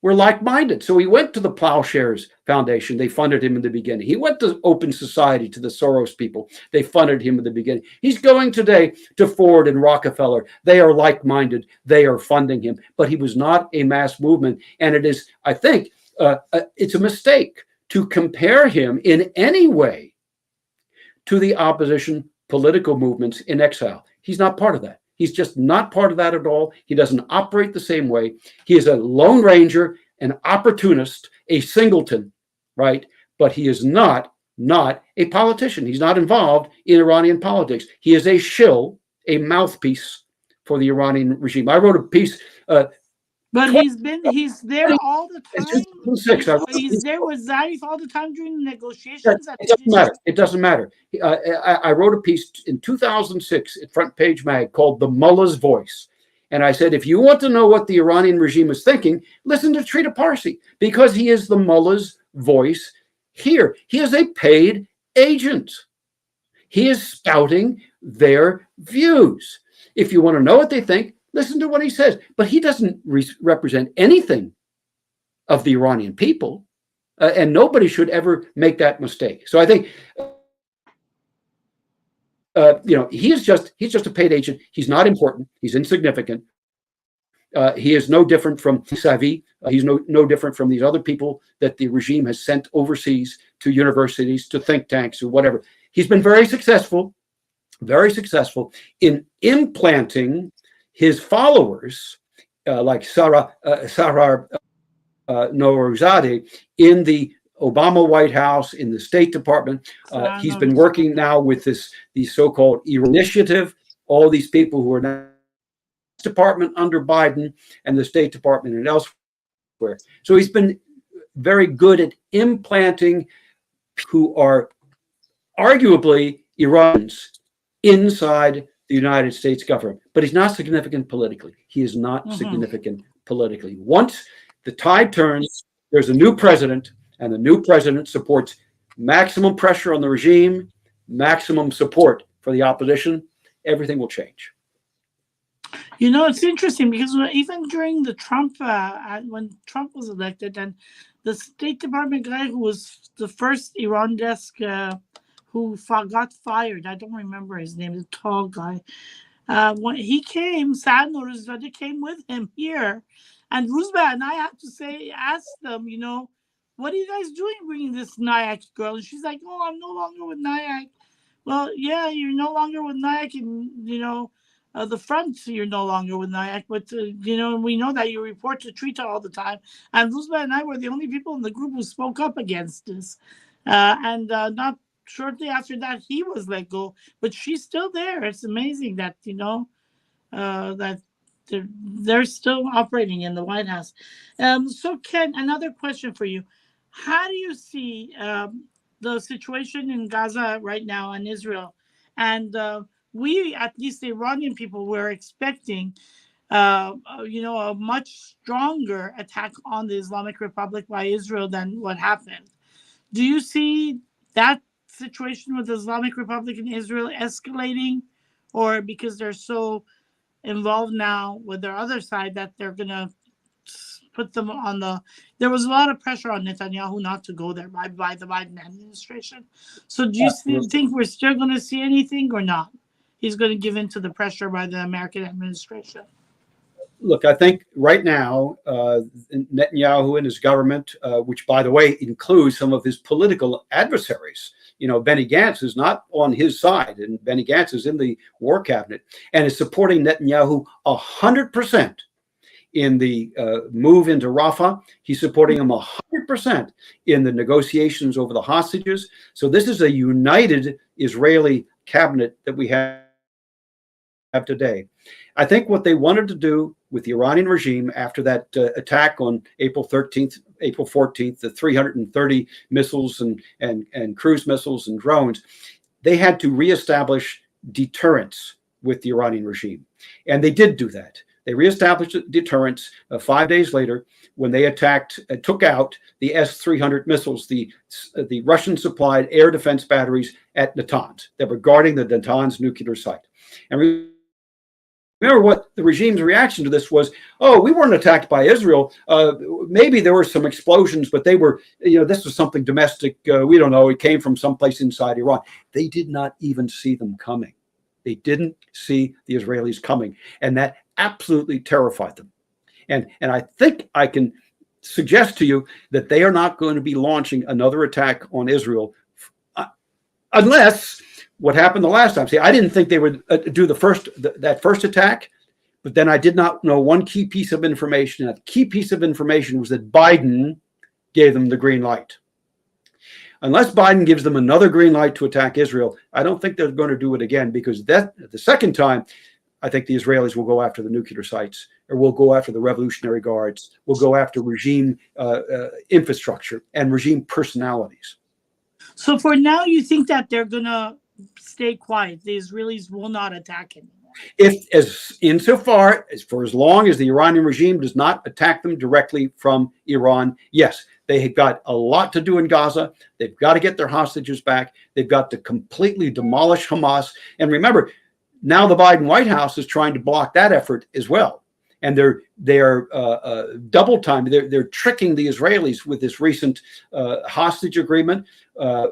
B: were like-minded. So he went to the Plowshares Foundation. They funded him in the beginning. He went to Open Society, to the Soros people. They funded him in the beginning. He's going today to Ford and Rockefeller. They are like-minded. They are funding him. But he was not a mass movement. And it is, I think, it's a mistake to compare him in any way to the opposition political movements in exile. He's not part of that. He's just not part of that at all. He doesn't operate the same way. He is a lone ranger, an opportunist, a singleton, right? But he is not a politician. He's not involved in Iranian politics. He is a shill, a mouthpiece for the Iranian regime. I wrote a piece.
A: But he's there all the time. He's there with Zarif all the time during the negotiations.
B: It doesn't matter. It doesn't matter. I wrote a piece in 2006 at Front Page Mag called "The Mullah's Voice," and I said, if you want to know what the Iranian regime is thinking, listen to Trita Parsi, because he is the mullah's voice here. He is a paid agent. He is spouting their views. If you want to know what they think, listen to what he says. But he doesn't represent anything of the Iranian people, and nobody should ever make that mistake. So I think, he's just a paid agent. He's not important. He's insignificant. He is no different from Savi. He's no different from these other people that the regime has sent overseas to universities, to think tanks, or whatever. He's been very successful in implanting his followers, like Sarah Nourizadeh, in the Obama White House, in the State Department. He's been working now with the so-called initiative, all these people who are now in the Department under Biden and the State Department and elsewhere. So he's been very good at implanting who are arguably Iranians inside the United States government, but he's not significant politically. He is not significant politically. Once the tide turns, there's a new president, and the new president supports maximum pressure on the regime, maximum support for the opposition. Everything will change.
A: It's interesting because even during the Trump, when Trump was elected, and the State Department guy who was the first Iran desk who got fired, I don't remember his name, the tall guy. When he came, Saad Nourizadeh came with him here, and Ruzba and I have to ask them, what are you guys doing bringing this Nayak girl? And she's like, oh, I'm no longer with Nayak. Well, yeah, you're no longer with Nayak, and the front, you're no longer with Nayak, but we know that you report to Trita all the time. And Ruzba and I were the only people in the group who spoke up against this. And not shortly after that, he was let go, but she's still there. It's amazing that that they're still operating in the White House. So Ken, another question for you: how do you see the situation in Gaza right now and Israel? And we, at least the Iranian people, were expecting a much stronger attack on the Islamic Republic by Israel than what happened. Do you see that situation with the Islamic Republic and Israel escalating, or because they're so involved now with their other side that they're going to put them on there was a lot of pressure on Netanyahu not to go there by the Biden administration. So do you think we're still going to see anything or not? He's going to give in to the pressure by the American administration.
B: Look, I think right now, Netanyahu and his government, which, by the way, includes some of his political adversaries. Benny Gantz is not on his side, and Benny Gantz is in the war cabinet and is supporting Netanyahu 100% in the move into Rafah. He's supporting him 100% in the negotiations over the hostages. So this is a united Israeli cabinet that we have today. I think what they wanted to do with the Iranian regime after that attack on April 13th, April 14th, the 330 missiles and cruise missiles and drones, they had to reestablish deterrence with the Iranian regime. And they did do that. They reestablished deterrence 5 days later when they took out the S-300 missiles, the Russian-supplied air defense batteries at Natanz that were guarding the Natanz nuclear site. And remember what the regime's reaction to this was: oh, we weren't attacked by Israel. Maybe there were some explosions, but they were, this was something domestic. We don't know. It came from someplace inside Iran. They did not even see them coming. They didn't see the Israelis coming. And that absolutely terrified them. And I think I can suggest to you that they are not going to be launching another attack on Israel unless what happened the last time. See, I didn't think they would do that first attack, but then I did not know one key piece of information. That key piece of information was that Biden gave them the green light. Unless Biden gives them another green light to attack Israel, I don't think they're going to do it again, because the second time, I think the Israelis will go after the nuclear sites, or will go after the Revolutionary Guards, will go after regime infrastructure and regime personalities.
A: So for now, you think that they're going to stay quiet? The Israelis will not attack anymore? For as long as the Iranian regime does not attack them directly from Iran, yes. They have got a lot to do in Gaza. They've got to get their hostages back. They've got to completely demolish Hamas. And remember, now the Biden White House is trying to block that effort as well. And they're double timing. They're tricking the Israelis with this recent hostage agreement,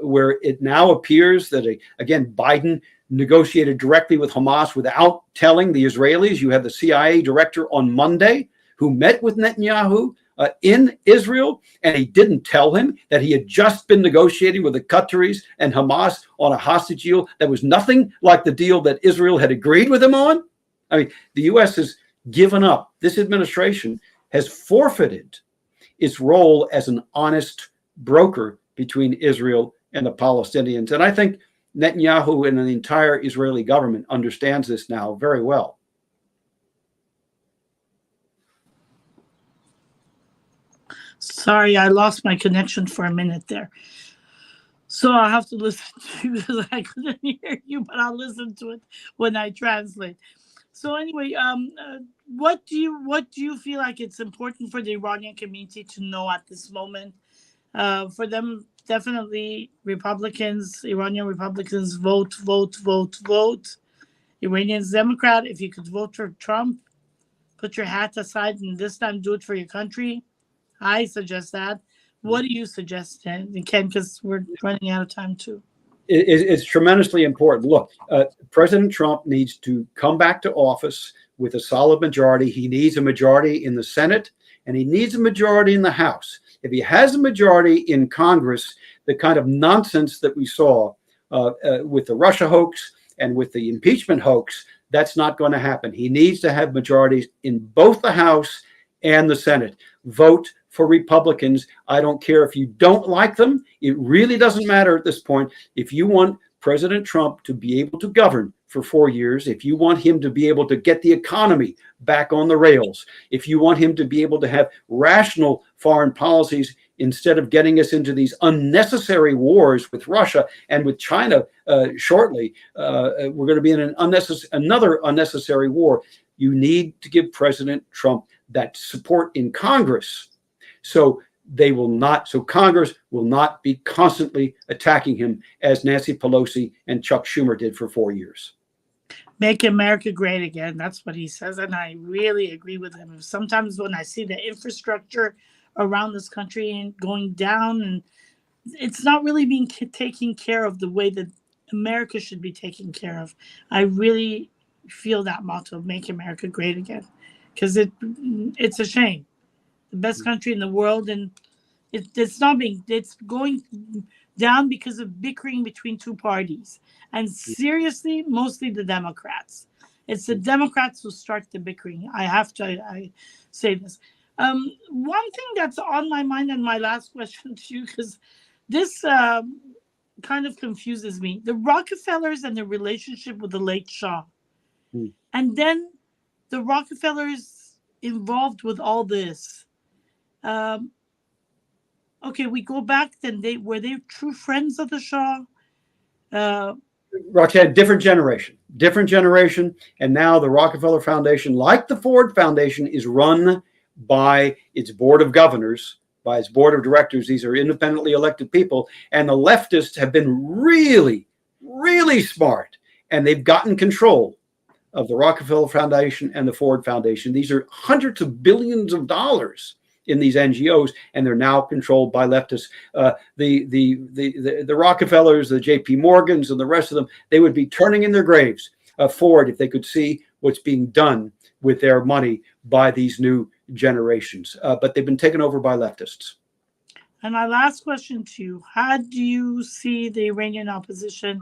A: where it now appears that again Biden negotiated directly with Hamas without telling the Israelis. You have the CIA director on Monday who met with Netanyahu in Israel, and he didn't tell him that he had just been negotiating with the Qataris and Hamas on a hostage deal that was nothing like the deal that Israel had agreed with him on. I mean, the U.S. has given up. This administration has forfeited its role as an honest broker between Israel and the Palestinians. And I think Netanyahu and the entire Israeli government understands this now very well. Sorry, I lost my connection for a minute there. So I'll have to listen to you because I couldn't hear you, but I'll listen to it when I translate. So anyway, what do you feel like it's important for the Iranian community to know at this moment? For them, definitely Iranian Republicans vote. Iranians Democrat, if you could vote for Trump, put your hat aside and this time do it for your country. I suggest that. What do you suggest, Ken? Because we're running out of time too.
B: It's tremendously important. Look, President Trump needs to come back to office with a solid majority. He needs a majority in the Senate, and he needs a majority in the House. If he has a majority in Congress, the kind of nonsense that we saw with the Russia hoax and with the impeachment hoax, that's not going to happen. He needs to have majorities in both the House and the Senate. Vote for Republicans. I don't care if you don't like them. It really doesn't matter at this point. If you want President Trump to be able to govern for 4 years, if you want him to be able to get the economy back on the rails, if you want him to be able to have rational foreign policies instead of getting us into these unnecessary wars with Russia and with China shortly, we're going to be in another unnecessary war. You need to give President Trump that support in Congress, so Congress will not be constantly attacking him as Nancy Pelosi and Chuck Schumer did for 4 years.
A: Make America great again. That's what he says, and I really agree with him. Sometimes when I see the infrastructure around this country and going down, and it's not really being taken care of the way that America should be taken care of, I really feel that motto, make America great again, because it's a shame. The best country in the world, and it's going down because of bickering between two parties, and seriously, mostly the Democrats. It's the Democrats who start the bickering. I say this. One thing that's on my mind, and my last question to you, because this kind of confuses me: the Rockefellers and their relationship with the late Shah, and then the Rockefellers involved with all this. Okay, we go back then. Were they true friends of the Shah?
B: Roxanne, different generation. And now the Rockefeller Foundation, like the Ford Foundation, is run by its board of governors, by its board of directors. These are independently elected people. And the leftists have been really, really smart. And they've gotten control of the Rockefeller Foundation and the Ford Foundation. These are hundreds of billions of dollars in these NGOs, and they're now controlled by leftists. The Rockefellers, the J.P. Morgans, and the rest of them, they would be turning in their graves, Ford, if they could see what's being done with their money by these new generations. But they've been taken over by leftists.
A: And my last question to you, how do you see the Iranian opposition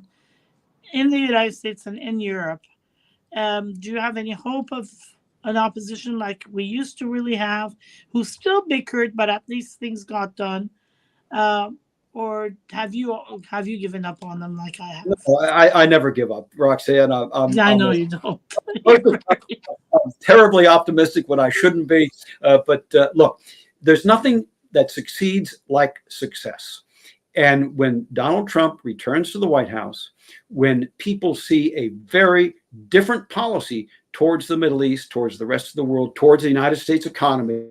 A: in the United States and in Europe? Do you have any hope of an opposition like we used to really have, who still bickered, but at least things got done? Or have you given up on them like I have?
B: No, I never give up, Roxanne.
A: I know you don't.
B: I'm terribly optimistic when I shouldn't be. But look, there's nothing that succeeds like success. And when Donald Trump returns to the White House, when people see a very different policy towards the Middle East, towards the rest of the world, towards the United States economy,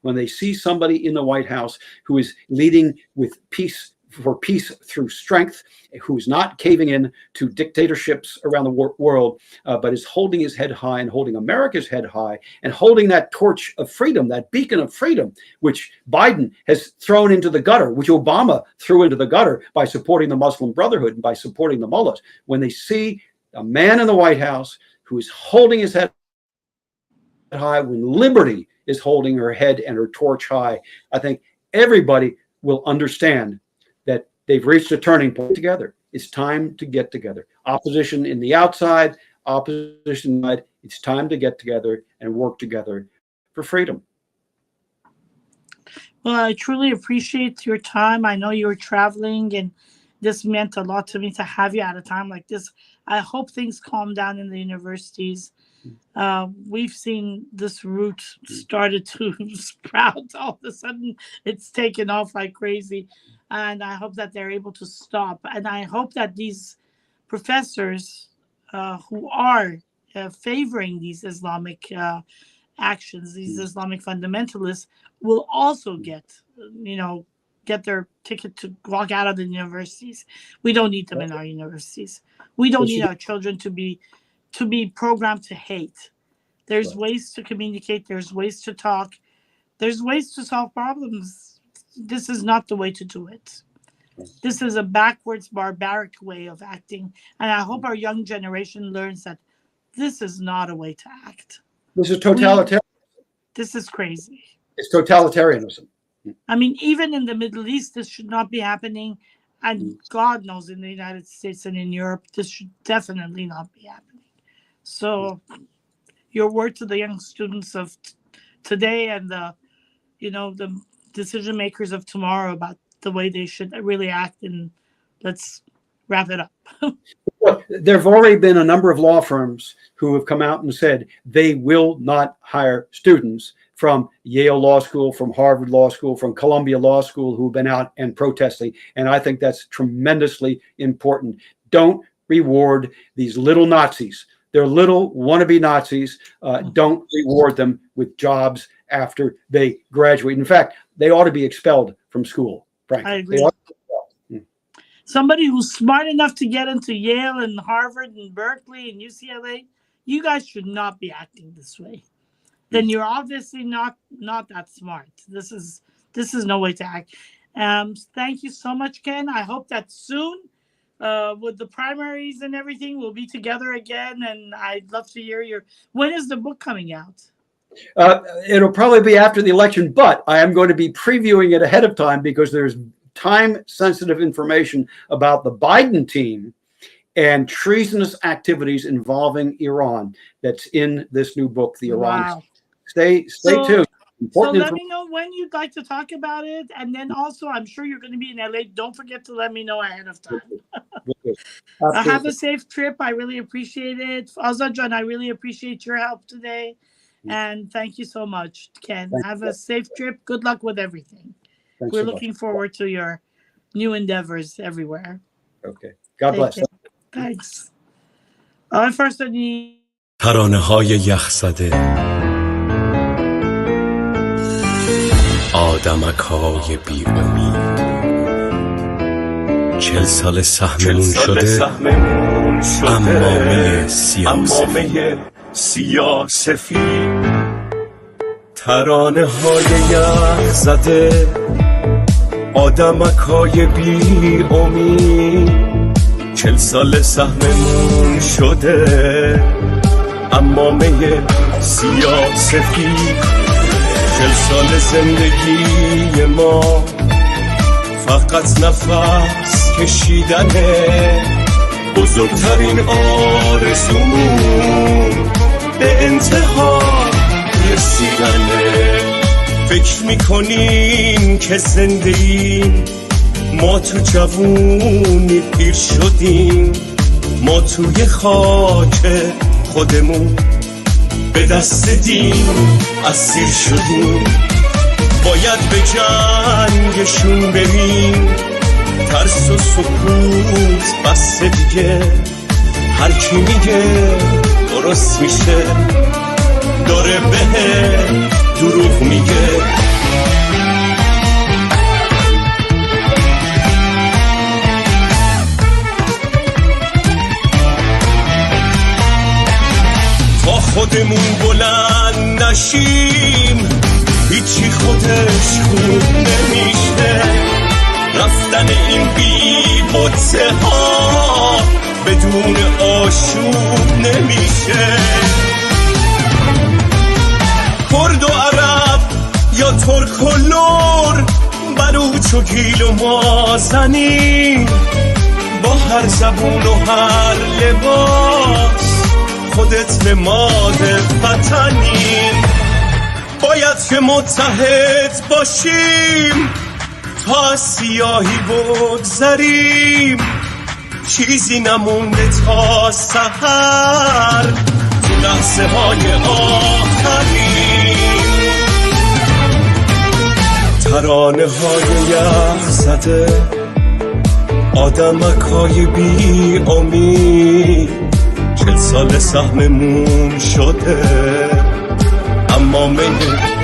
B: when they see somebody in the White House who is leading with peace, for peace through strength, who's not caving in to dictatorships around the world, but is holding his head high and holding America's head high and holding that torch of freedom, that beacon of freedom, which Biden has thrown into the gutter, which Obama threw into the gutter by supporting the Muslim Brotherhood and by supporting the mullahs. When they see a man in the White House who is holding his head high, when liberty is holding her head and her torch high, I think everybody will understand that they've reached a turning point together. It's time to get together. Opposition in the outside, opposition inside. It's time to get together and work together for freedom.
A: Well, I truly appreciate your time. I know you were traveling, and this meant a lot to me to have you at a time like this. I hope things calm down in the universities. We've seen this root started to sprout. All of a sudden, it's taken off like crazy. And I hope that they're able to stop. And I hope that these professors who are favoring these Islamic actions, these Islamic fundamentalists, will also get their ticket to walk out of the universities. We don't need them in our universities. We don't need our children to be programmed to hate. There's ways to communicate. There's ways to talk. There's ways to solve problems. This is not the way to do it. This is a backwards, barbaric way of acting. And I hope our young generation learns that this is not a way to act.
B: This is totalitarian.
A: This is crazy.
B: It's totalitarianism.
A: I mean, even in the Middle East, this should not be happening. And God knows in the United States and in Europe, this should definitely not be happening. So your word to the young students of today and the decision makers of tomorrow about the way they should really act, and let's wrap it up.
B: Look, there have already been a number of law firms who have come out and said they will not hire students from Yale Law School, from Harvard Law School, from Columbia Law School who've been out and protesting. And I think that's tremendously important. Don't reward these little Nazis. They're little wannabe Nazis. Don't reward them with jobs after they graduate. In fact, they ought to be expelled from school, frankly.
A: I agree. Somebody who's smart enough to get into Yale and Harvard and Berkeley and UCLA, you guys should not be acting this way. Then you're obviously not that smart. This is no way to act. Thank you so much, Ken. I hope that soon, with the primaries and everything, we'll be together again. And I'd love to hear when is the book coming out?
B: It'll probably be after the election, but I am going to be previewing it ahead of time because there's time-sensitive information about the Biden team and treasonous activities involving Iran that's in this new book, The Iran.
A: Wow.
B: Stay tuned.
A: So let me know when you'd like to talk about it. And then also, I'm sure you're going to be in LA. Don't forget to let me know ahead of time. Have a safe trip. I really appreciate it. Azajan, I really appreciate your help today. And thank you so much, Ken. Have a safe trip. Good luck with everything. We're looking forward to your new endeavors everywhere.
B: Okay. God bless.
A: Thanks. آقای فرستادی.
C: ترانه‌های یخزده، آدمک‌های بی امید، 40 سال سهممون شده عمامه سیاسفید. ترانه‌های یخزده، آدمک‌های بی امید، 40 سال سهممون شده عمامه سیاسفید. 40 سال زندگی ما فقط نفس کشیدنه، بزرگترین آرزومون به انتها رسیدنه. فکر میکنیم که زنده ایم، ما تو جوونی پیر شدیم، ما توی خاک خودمون به دست دین اسیر شدیم. باید به جنگشون بریم، ترس و سکوت بس دیگه. هر کی میگه درست میشه داره به دروغ میگه. تا خودمون بلند نشیم هیچی خودش خوب نمیشه. رفتن این بی بطه ها بدون آشوب نمیشه. کرد و عرب یا ترک و لور، بلوچ و گیل و مازنی، با هر زبون و هر لباس خودت نماد وطنی. باید که متحد باشیم تا از سیاهی بگذریم، چیزی نمونده تا سحر تو لحظه های آخری. ترانه های یخزده، آدمک‌های بی امید، 40 سال سهممون شده عمامه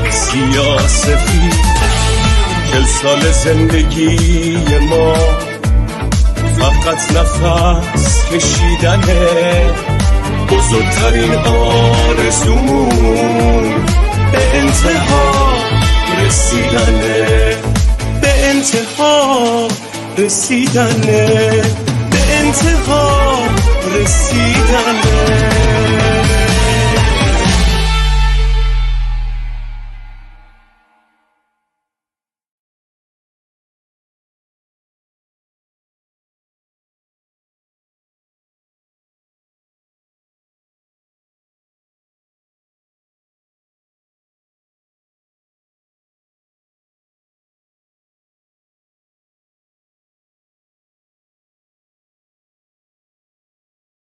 C: سیاسفید. 40 سال زندگی ما فقط نفس کشیدنه، بزرگترین آرزومون به انتها رسیدنه، به انتها رسیدنه، به انتها